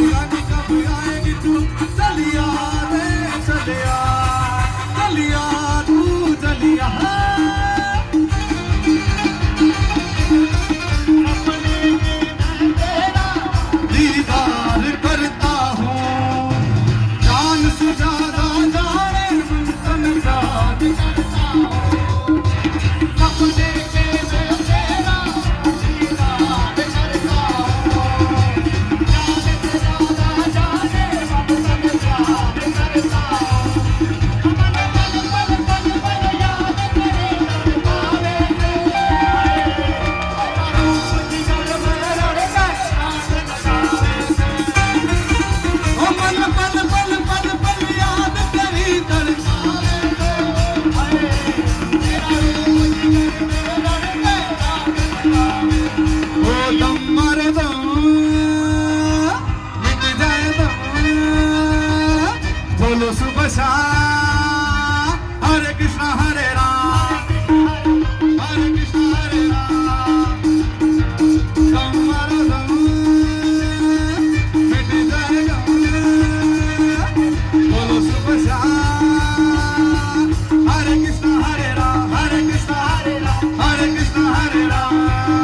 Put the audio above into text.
यानी कब आएगी तू, चलिया रे चलिया, चलिया तू चलिया। दीदार करता हूँ जान से ज्यादा, जाने मन तन याद करता हूँ, सपने के मैं तेरा दीदार करता हूँ, जान से ज्यादा, जाने मन तन याद करता हूँ, मन पल पल पल पल याद करे तड़पावे से, रूप जिगर में रड़ गए रात लगावे से, ओ मन पल पल पल पल याद करी तड़पावे से, तेरा रूप जिगर में रड़ गए रात लगावे से। ओ दम मारे दम मिट जाए दम, बोलो सुबह शाम हरे कृष्णा हरे राम, हरे कृष्णा हरे राम। दम मारो दम मिट जाए दम, बोलो सुबह शाम हरे कृष्णा हरे राम, हरे कृष्णा हरे राम, हरे कृष्णा हरे राम।